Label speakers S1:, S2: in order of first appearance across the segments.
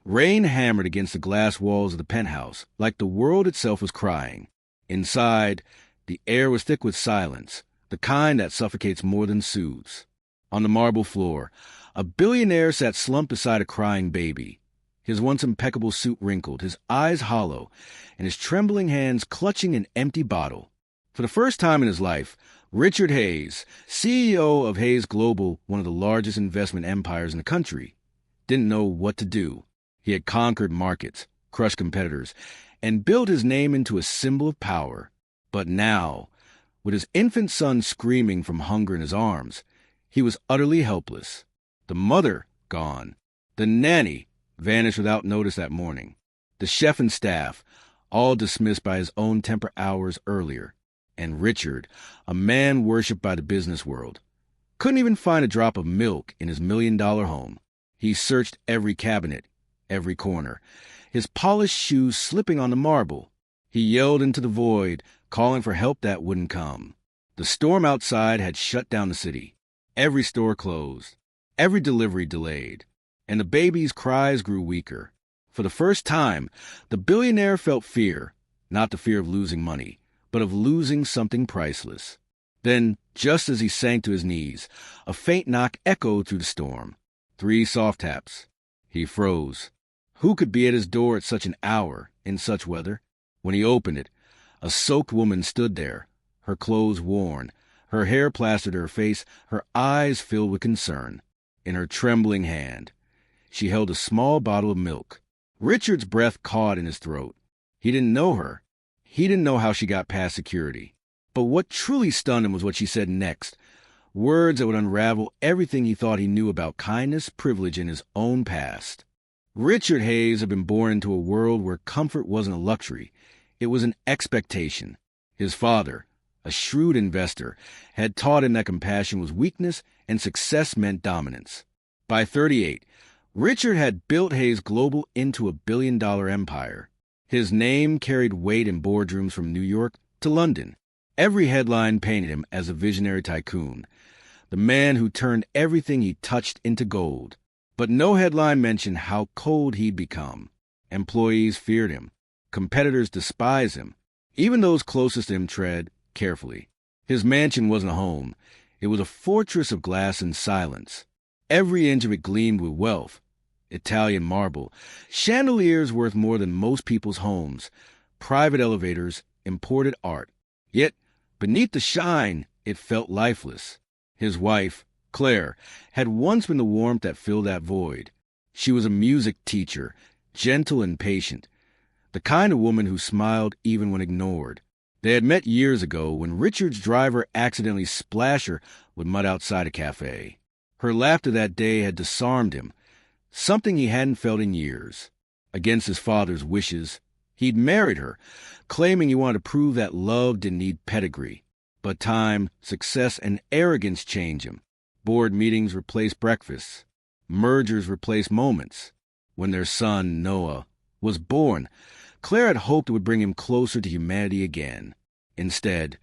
S1: Rain hammered against the glass walls of the penthouse like the world itself was crying. Inside, the air was thick with silence, the kind that suffocates more than soothes. On the marble floor, a billionaire sat slumped beside a crying baby, his once impeccable suit wrinkled, his eyes hollow, and his trembling hands clutching an empty bottle. For the first time in his life, Richard Hayes, CEO of Hayes Global, one of the largest investment empires in the country, didn't know what to do. He had conquered markets, crushed competitors, and built his name into a symbol of power. But now, with his infant son screaming from hunger in his arms, he was utterly helpless. The mother gone. The nanny vanished without notice that morning. The chef and staff, all dismissed by his own temper hours earlier. And Richard, a man worshipped by the business world, couldn't even find a drop of milk in his $1 million home. He searched every cabinet, every corner, his polished shoes slipping on the marble. He yelled into the void, calling for help that wouldn't come. The storm outside had shut down the city. Every store closed, every delivery delayed, and the baby's cries grew weaker. For the first time, the billionaire felt fear, not the fear of losing money, but of losing something priceless. Then, just as he sank to his knees, a faint knock echoed through the storm. 3 soft taps. He froze. Who could be at his door at such an hour, in such weather? When he opened it, a soaked woman stood there, her clothes worn, her hair plastered to her face, her eyes filled with concern. In her trembling hand, she held a small bottle of milk. Richard's breath caught in his throat. He didn't know her. He didn't know how she got past security. But what truly stunned him was what she said next, words that would unravel everything he thought he knew about kindness, privilege, and his own past. Richard Hayes had been born into a world where comfort wasn't a luxury. It was an expectation. His father, a shrewd investor, had taught him that compassion was weakness and success meant dominance. By 38, Richard had built Hayes Global into a billion-dollar empire. His name carried weight in boardrooms from New York to London. Every headline painted him as a visionary tycoon, the man who turned everything he touched into gold. But no headline mentioned how cold he'd become. Employees feared him. Competitors despised him. Even those closest to him tread carefully. His mansion wasn't a home. It was a fortress of glass and silence. Every inch of it gleamed with wealth. Italian marble, chandeliers worth more than most people's homes, private elevators, imported art. Yet, beneath the shine, it felt lifeless. His wife, Claire, had once been the warmth that filled that void. She was a music teacher, gentle and patient, the kind of woman who smiled even when ignored. They had met years ago when Richard's driver accidentally splashed her with mud outside a cafe. Her laughter that day had disarmed him, something he hadn't felt in years. Against his father's wishes, he'd married her, claiming he wanted to prove that love didn't need pedigree. But time, success, and arrogance changed him. Board meetings replaced breakfasts. Mergers replaced moments. When their son, Noah, was born, Claire had hoped it would bring him closer to humanity again. Instead,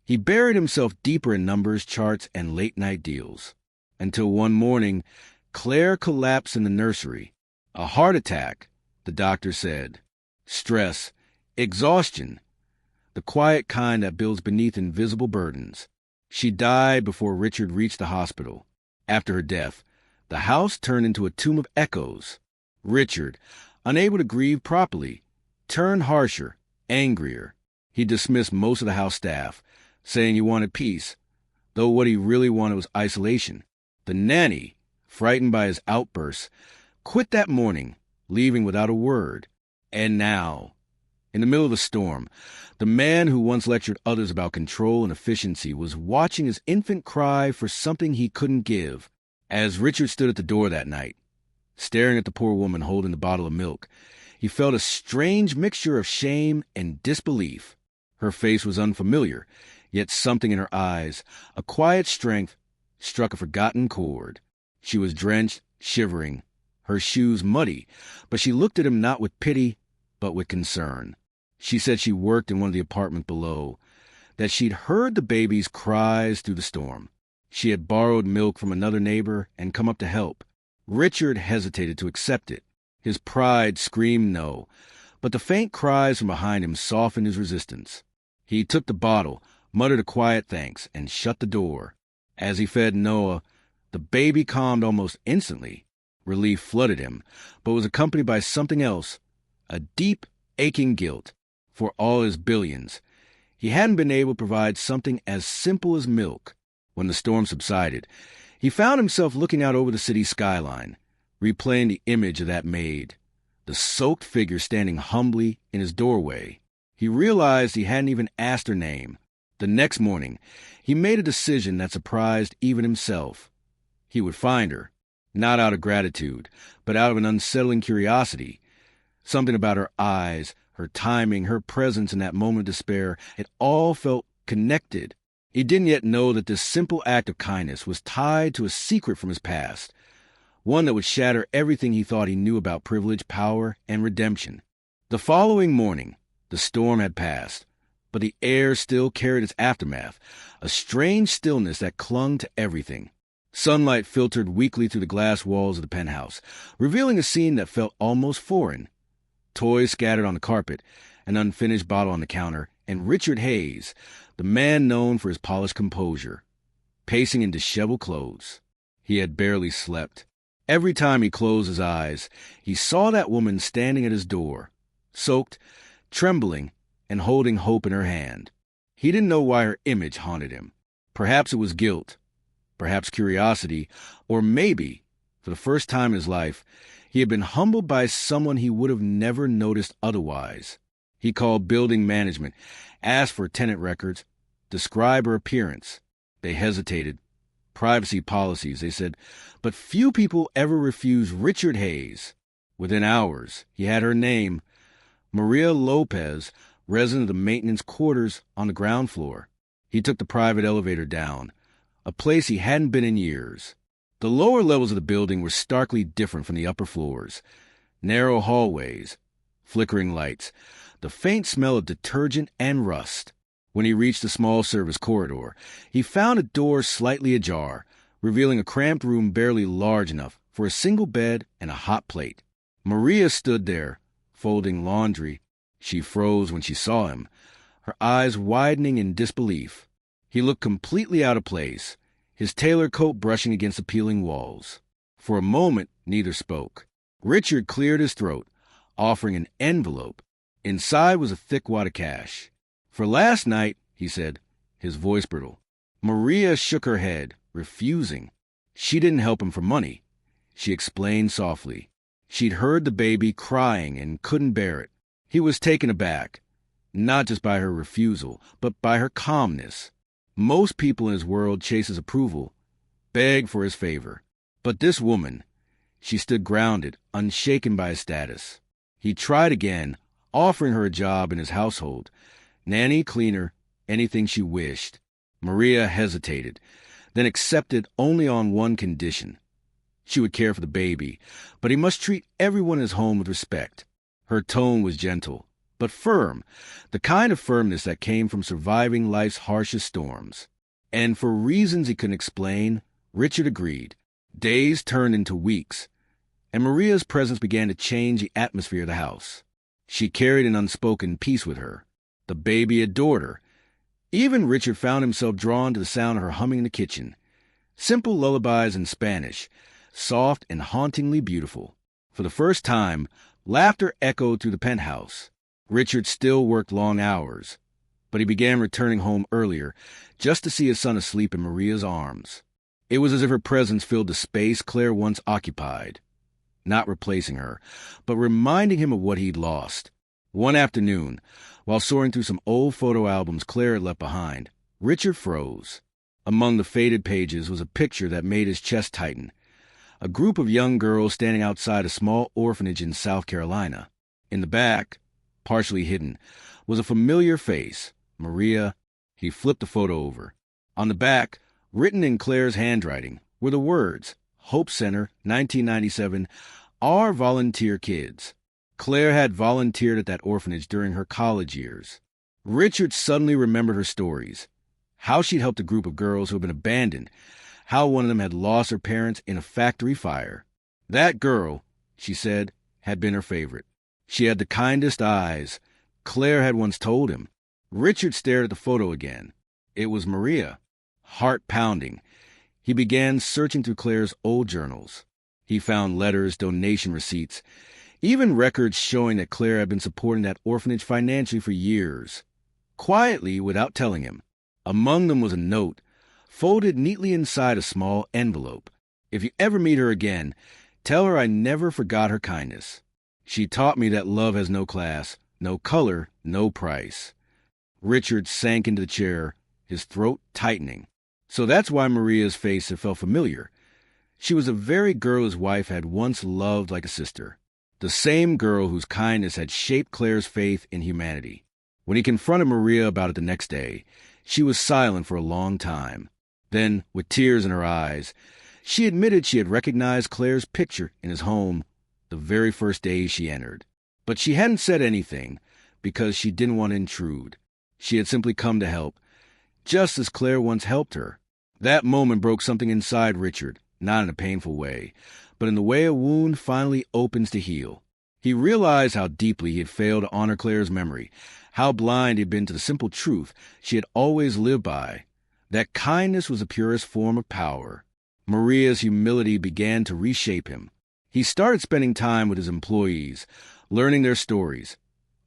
S1: he buried himself deeper in numbers, charts, and late-night deals. Until one morning, Claire collapsed in the nursery. A heart attack, the doctor said. Stress, exhaustion, the quiet kind that builds beneath invisible burdens. She died before Richard reached the hospital. After her death, the house turned into a tomb of echoes. Richard, unable to grieve properly, turned harsher, angrier. He dismissed most of the house staff, saying he wanted peace, though what he really wanted was isolation. The nanny, frightened by his outbursts, quit that morning, leaving without a word. And now, in the middle of the storm, the man who once lectured others about control and efficiency was watching his infant cry for something he couldn't give. As Richard stood at the door that night, staring at the poor woman holding the bottle of milk, he felt a strange mixture of shame and disbelief. Her face was unfamiliar, yet something in her eyes, a quiet strength, struck a forgotten chord. She was drenched, shivering, her shoes muddy, but she looked at him not with pity, but with concern. She said she worked in one of the apartments below, that she'd heard the baby's cries through the storm. She had borrowed milk from another neighbor and come up to help. Richard hesitated to accept it. His pride screamed no, but the faint cries from behind him softened his resistance. He took the bottle, muttered a quiet thanks, and shut the door. As he fed Noah, the baby calmed almost instantly. Relief flooded him, but was accompanied by something else, a deep, aching guilt. For all his billions, he hadn't been able to provide something as simple as milk. When the storm subsided, he found himself looking out over the city skyline, replaying the image of that maid, the soaked figure standing humbly in his doorway. He realized he hadn't even asked her name. The next morning, he made a decision that surprised even himself. He would find her, not out of gratitude, but out of an unsettling curiosity. Something about her eyes, her timing, her presence in that moment of despair, it all felt connected. He didn't yet know that this simple act of kindness was tied to a secret from his past, one that would shatter everything he thought he knew about privilege, power, and redemption. The following morning, the storm had passed, but the air still carried its aftermath, a strange stillness that clung to everything. Sunlight filtered weakly through the glass walls of the penthouse, revealing a scene that felt almost foreign. Toys scattered on the carpet, an unfinished bottle on the counter, and Richard Hayes, the man known for his polished composure, pacing in disheveled clothes. He had barely slept. Every time he closed his eyes, he saw that woman standing at his door, soaked, trembling, and holding hope in her hand. He didn't know why her image haunted him. Perhaps it was guilt, perhaps curiosity, or maybe, for the first time in his life, he had been humbled by someone he would have never noticed otherwise. He called building management, asked for tenant records, described her appearance. They hesitated. Privacy policies, they said, but few people ever refused Richard Hayes. Within hours, he had her name, Maria Lopez, resident of the maintenance quarters on the ground floor. He took the private elevator down, a place he hadn't been in years. The lower levels of the building were starkly different from the upper floors. Narrow hallways, flickering lights, the faint smell of detergent and rust. When he reached the small service corridor, he found a door slightly ajar, revealing a cramped room barely large enough for a single bed and a hot plate. Maria stood there, folding laundry. She froze when she saw him, her eyes widening in disbelief. He looked completely out of place, his tailored coat brushing against the peeling walls. For a moment, neither spoke. Richard cleared his throat, offering an envelope. Inside was a thick wad of cash. "For last night," he said, his voice brittle. Maria shook her head, refusing. She didn't help him for money. She explained softly. She'd heard the baby crying and couldn't bear it. He was taken aback, not just by her refusal, but by her calmness. Most people in his world chase his approval, beg for his favor. But this woman, she stood grounded, unshaken by his status. He tried again, offering her a job in his household. Nanny, cleaner, anything she wished. Maria hesitated, then accepted only on one condition. She would care for the baby, but he must treat everyone in his home with respect. Her tone was gentle, but firm, the kind of firmness that came from surviving life's harshest storms. And for reasons he couldn't explain, Richard agreed. Days turned into weeks, and Maria's presence began to change the atmosphere of the house. She carried an unspoken peace with her. The baby adored her. Even Richard found himself drawn to the sound of her humming in the kitchen. Simple lullabies in Spanish, soft and hauntingly beautiful. For the first time, laughter echoed through the penthouse. Richard still worked long hours, but he began returning home earlier, just to see his son asleep in Maria's arms. It was as if her presence filled the space Claire once occupied, not replacing her, but reminding him of what he'd lost. One afternoon, while soaring through some old photo albums Claire had left behind, Richard froze. Among the faded pages was a picture that made his chest tighten. A group of young girls standing outside a small orphanage in South Carolina. In the back, partially hidden, was a familiar face, Maria. He flipped the photo over. On the back, written in Claire's handwriting, were the words, Hope Center, 1997, Our Volunteer Kids. Claire had volunteered at that orphanage during her college years. Richard suddenly remembered her stories, how she'd helped a group of girls who had been abandoned, how one of them had lost her parents in a factory fire. That girl, she said, had been her favorite. She had the kindest eyes, Claire had once told him. Richard stared at the photo again. It was Maria. Heart pounding, he began searching through Claire's old journals. He found letters, donation receipts, even records showing that Claire had been supporting that orphanage financially for years. Quietly, without telling him. Among them was a note, folded neatly inside a small envelope. If you ever meet her again, tell her I never forgot her kindness. She taught me that love has no class, no color, no price. Richard sank into the chair, his throat tightening. So that's why Maria's face had felt familiar. She was the very girl his wife had once loved like a sister. The same girl whose kindness had shaped Claire's faith in humanity. When he confronted Maria about it the next day, she was silent for a long time. Then, with tears in her eyes, she admitted she had recognized Claire's picture in his home the very first day she entered. But she hadn't said anything because she didn't want to intrude. She had simply come to help, just as Claire once helped her. That moment broke something inside Richard, not in a painful way, but in the way a wound finally opens to heal. He realized how deeply he had failed to honor Claire's memory, how blind he had been to the simple truth she had always lived by, that kindness was the purest form of power. Maria's humility began to reshape him. He started spending time with his employees, learning their stories,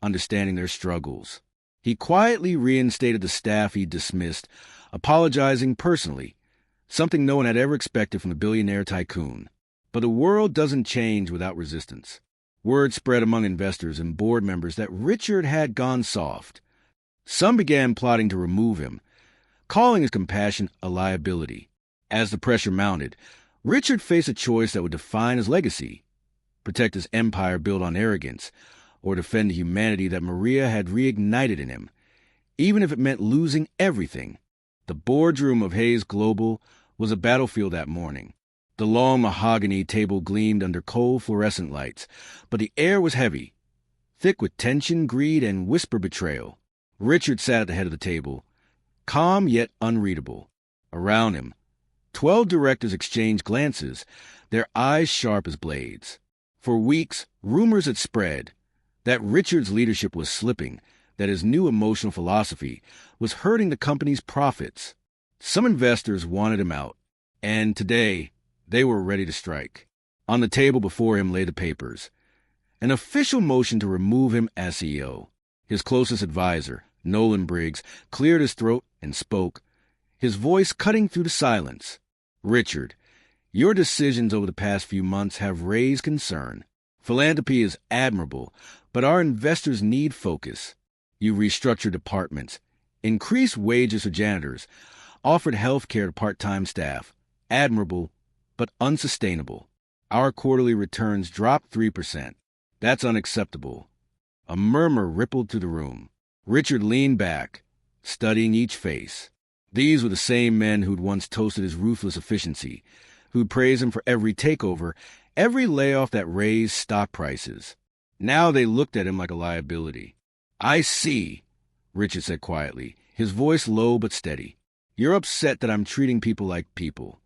S1: understanding their struggles. He quietly reinstated the staff he dismissed, apologizing personally, something no one had ever expected from the billionaire tycoon. But the world doesn't change without resistance. Word spread among investors and board members that Richard had gone soft. Some began plotting to remove him, calling his compassion a liability. As the pressure mounted, Richard faced a choice that would define his legacy: protect his empire built on arrogance, or defend the humanity that Maria had reignited in him, even if it meant losing everything. The boardroom of Hayes Global was a battlefield that morning. The long mahogany table gleamed under cold fluorescent lights, but the air was heavy, thick with tension, greed, and whispered betrayal. Richard sat at the head of the table, calm yet unreadable. Around him, 12 directors exchanged glances, their eyes sharp as blades. For weeks, rumors had spread that Richard's leadership was slipping, that his new emotional philosophy was hurting the company's profits. Some investors wanted him out, and today they were ready to strike. On the table before him lay the papers, an official motion to remove him as CEO. His closest advisor, Nolan Briggs, cleared his throat and spoke, his voice cutting through the silence. Richard, your decisions over the past few months have raised concern. Philanthropy is admirable, but our investors need focus. You restructured departments, increased wages for janitors, offered health care to part-time staff. Admirable, but unsustainable. Our quarterly returns dropped 3%. That's unacceptable. A murmur rippled through the room. Richard leaned back, studying each face. These were the same men who'd once toasted his ruthless efficiency, who'd praised him for every takeover, every layoff that raised stock prices. Now they looked at him like a liability. I see, Richard said quietly, his voice low but steady. You're upset that I'm treating people like people.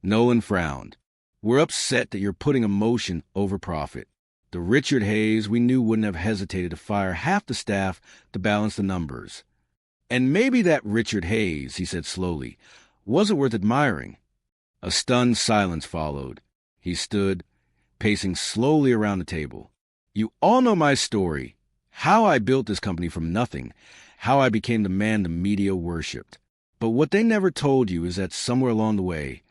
S1: Nolan frowned. We're upset that you're putting emotion over profit. The Richard Hayes we knew wouldn't have hesitated to fire half the staff to balance the numbers. And maybe that Richard Hayes, he said slowly, wasn't worth admiring. A stunned silence followed. He stood, pacing slowly around the table. You all know my story, how I built this company from nothing, how I became the man the media worshipped. But what they never told you is that somewhere along the way,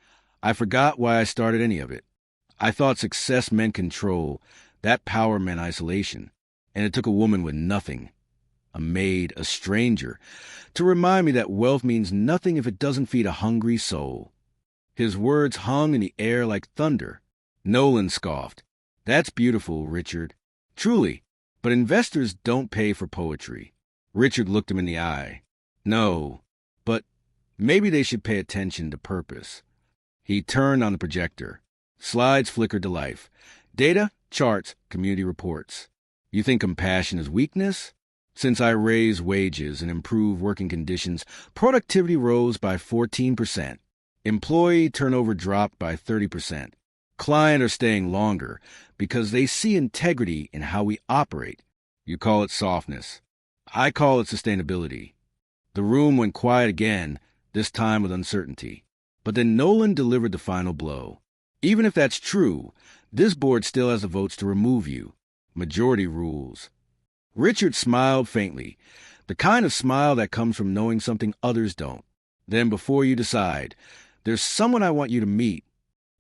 S1: I forgot why I started any of it. I thought success meant control, that power meant isolation, and it took a woman with nothing, a maid, a stranger, to remind me that wealth means nothing if it doesn't feed a hungry soul. His words hung in the air like thunder. Nolan scoffed. That's beautiful, Richard. Truly, but investors don't pay for poetry. Richard looked him in the eye. No, but maybe they should pay attention to purpose. He turned on the projector. Slides flickered to life. Data, charts, community reports. You think compassion is weakness? Since I raised wages and improved working conditions, productivity rose by 14%. Employee turnover dropped by 30%. Client are staying longer because they see integrity in how we operate. You call it softness. I call it sustainability. The room went quiet again, this time with uncertainty. But then Nolan delivered the final blow. Even if that's true, this board still has the votes to remove you. Majority rules. Richard smiled faintly, the kind of smile that comes from knowing something others don't. Then before you decide, there's someone I want you to meet.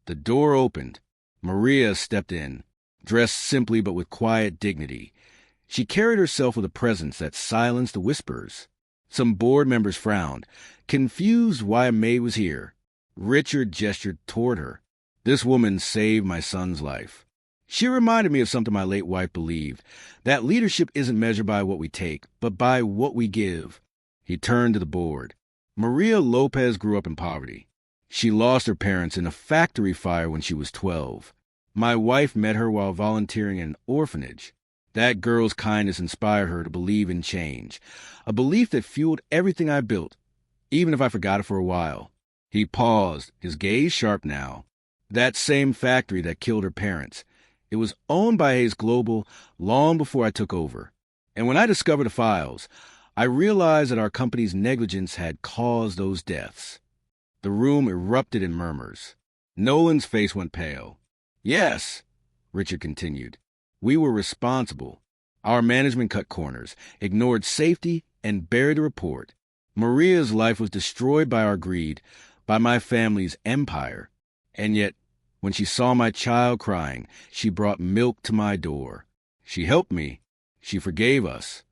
S1: The door opened. Maria stepped in, dressed simply but with quiet dignity. She carried herself with a presence that silenced the whispers. Some board members frowned, confused why a maid was here. Richard gestured toward her. This woman saved my son's life. She reminded me of something my late wife believed, that leadership isn't measured by what we take, but by what we give. He turned to the board. Maria Lopez grew up in poverty. She lost her parents in a factory fire when she was 12. My wife met her while volunteering in an orphanage. That girl's kindness inspired her to believe in change, a belief that fueled everything I built, even if I forgot it for a while. He paused, his gaze sharp now. That same factory that killed her parents. It was owned by Hayes Global long before I took over. And when I discovered the files, I realized that our company's negligence had caused those deaths. The room erupted in murmurs. Nolan's face went pale. Yes, Richard continued. We were responsible. Our management cut corners, ignored safety, and buried the report. Maria's life was destroyed by our greed, by my family's empire. And yet, when she saw my child crying, she brought milk to my door. She helped me. She forgave us.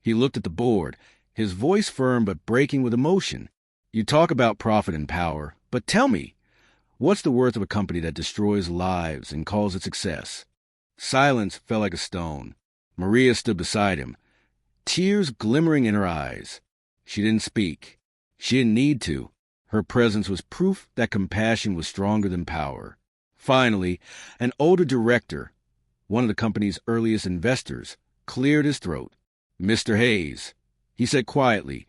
S1: He looked at the board, his voice firm but breaking with emotion. You talk about profit and power, but tell me, what's the worth of a company that destroys lives and calls it success? Silence fell like a stone. Maria stood beside him, tears glimmering in her eyes. She didn't speak. She didn't need to. Her presence was proof that compassion was stronger than power. Finally, an older director, one of the company's earliest investors, cleared his throat. Mr. Hayes, he said quietly,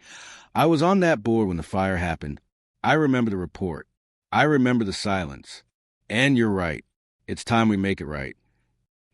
S1: I was on that board when the fire happened. I remember the report. I remember the silence. And you're right. It's time we make it right.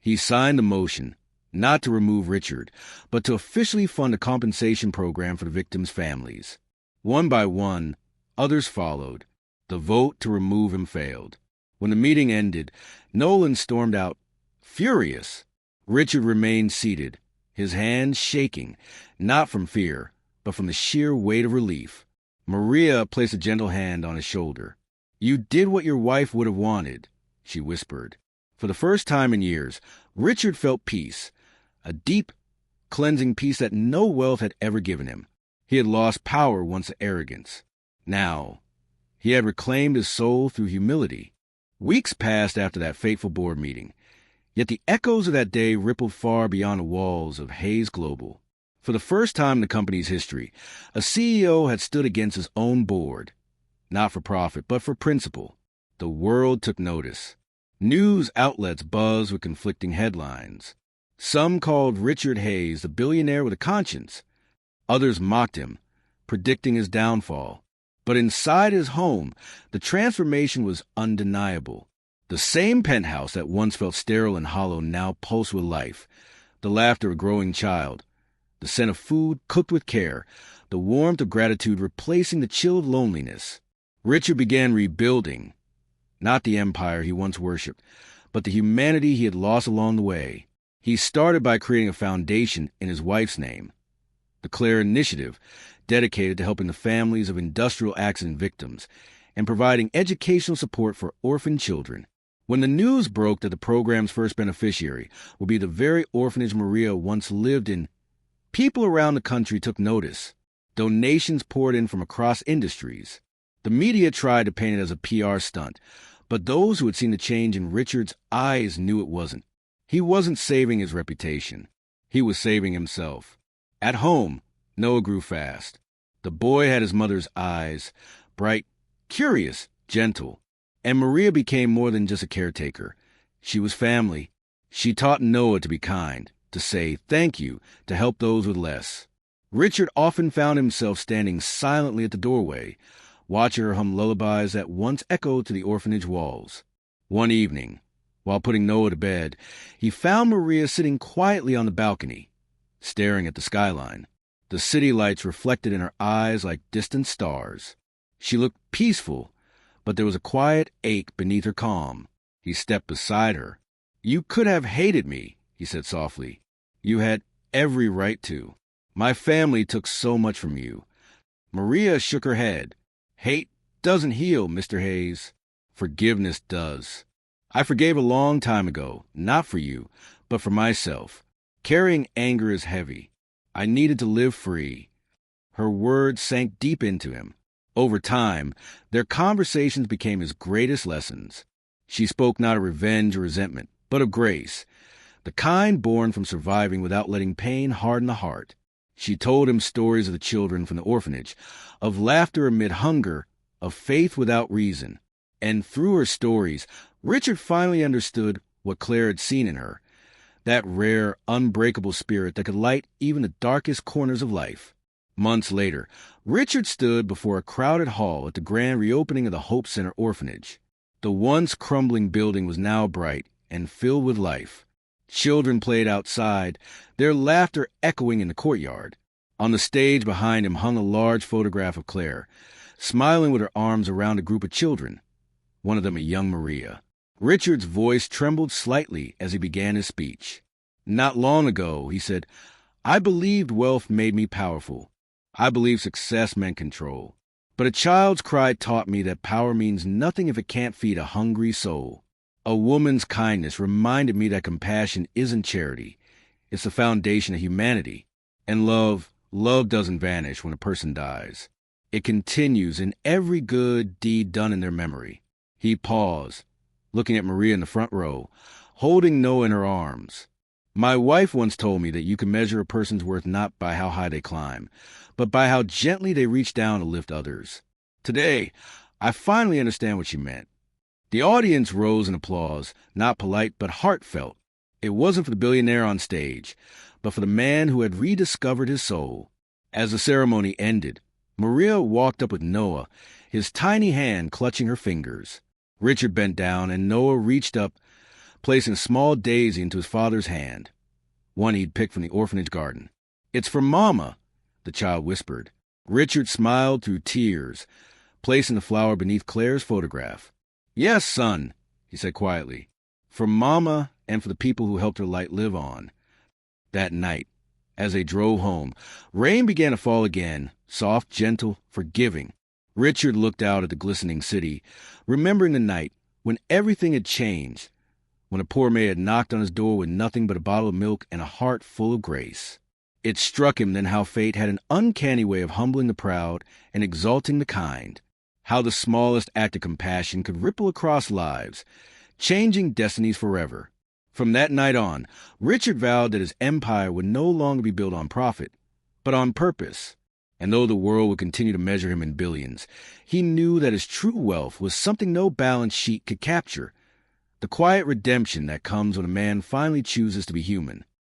S1: He signed the motion, not to remove Richard, but to officially fund a compensation program for the victims' families. One by one, others followed. The vote to remove him failed. When the meeting ended, Nolan stormed out, furious. Richard remained seated, his hands shaking, not from fear, but from the sheer weight of relief. Maria placed a gentle hand on his shoulder. You did what your wife would have wanted, she whispered. For the first time in years, Richard felt peace, a deep, cleansing peace that no wealth had ever given him. He had lost power once to arrogance. Now, he had reclaimed his soul through humility. Weeks passed after that fateful board meeting, yet the echoes of that day rippled far beyond the walls of Hayes Global. For the first time in the company's history, a CEO had stood against his own board, not for profit, but for principle. The world took notice. News outlets buzzed with conflicting headlines. Some called Richard Hayes the billionaire with a conscience. Others mocked him, predicting his downfall. But inside his home, the transformation was undeniable. The same penthouse that once felt sterile and hollow now pulsed with life. The laughter of a growing child, the scent of food cooked with care, the warmth of gratitude replacing the chill of loneliness. Richard began rebuilding, not the empire he once worshipped, but the humanity he had lost along the way. He started by creating a foundation in his wife's name, the Claire Initiative, dedicated to helping the families of industrial accident victims and providing educational support for orphan children. When the news broke that the program's first beneficiary would be the very orphanage Maria once lived in, people around the country took notice. Donations poured in from across industries. The media tried to paint it as a PR stunt, but those who had seen the change in Richard's eyes knew it wasn't. He wasn't saving his reputation. He was saving himself. At home, Noah grew fast. The boy had his mother's eyes, bright, curious, gentle. And Maria became more than just a caretaker. She was family. She taught Noah to be kind, to say thank you, to help those with less. Richard often found himself standing silently at the doorway, watching her hum lullabies that once echoed to the orphanage walls. One evening, while putting Noah to bed, he found Maria sitting quietly on the balcony, staring at the skyline. The city lights reflected in her eyes like distant stars. She looked peaceful, but there was a quiet ache beneath her calm. He stepped beside her. "You could have hated me," he said softly. "You had every right to. My family took so much from you." Maria shook her head. "Hate doesn't heal, Mr. Hayes. Forgiveness does. I forgave a long time ago, not for you, but for myself. Carrying anger is heavy. I needed to live free." Her words sank deep into him. Over time, their conversations became his greatest lessons. She spoke not of revenge or resentment, but of grace, the kind born from surviving without letting pain harden the heart. She told him stories of the children from the orphanage, of laughter amid hunger, of faith without reason. And through her stories, Richard finally understood what Claire had seen in her, that rare, unbreakable spirit that could light even the darkest corners of life. Months later, Richard stood before a crowded hall at the grand reopening of the Hope Center orphanage. The once crumbling building was now bright and filled with life. Children played outside, their laughter echoing in the courtyard. On the stage behind him hung a large photograph of Claire, smiling with her arms around a group of children, one of them a young Maria. Richard's voice trembled slightly as he began his speech. "Not long ago," he said, "I believed wealth made me powerful. I believed success meant control. But a child's cry taught me that power means nothing if it can't feed a hungry soul. A woman's kindness reminded me that compassion isn't charity. It's the foundation of humanity. And love doesn't vanish when a person dies. It continues in every good deed done in their memory." He paused, looking at Maria in the front row, holding Noah in her arms. "My wife once told me that you can measure a person's worth not by how high they climb, but by how gently they reach down to lift others. Today, I finally understand what she meant." The audience rose in applause, not polite but heartfelt. It wasn't for the billionaire on stage, but for the man who had rediscovered his soul. As the ceremony ended, Maria walked up with Noah, his tiny hand clutching her fingers. Richard bent down, and Noah reached up, placing a small daisy into his father's hand, one he'd picked from the orphanage garden. "It's for Mama," the child whispered. Richard smiled through tears, placing the flower beneath Claire's photograph. "Yes, son," he said quietly, "for Mama and for the people who helped her light live on." That night, as they drove home, rain began to fall again, soft, gentle, forgiving. Richard looked out at the glistening city, remembering the night when everything had changed, when a poor maid had knocked on his door with nothing but a bottle of milk and a heart full of grace. It struck him then how fate had an uncanny way of humbling the proud and exalting the kind, how the smallest act of compassion could ripple across lives, changing destinies forever. From that night on, Richard vowed that his empire would no longer be built on profit, but on purpose. And though the world would continue to measure him in billions, he knew that his true wealth was something no balance sheet could capture, the quiet redemption that comes when a man finally chooses to be human.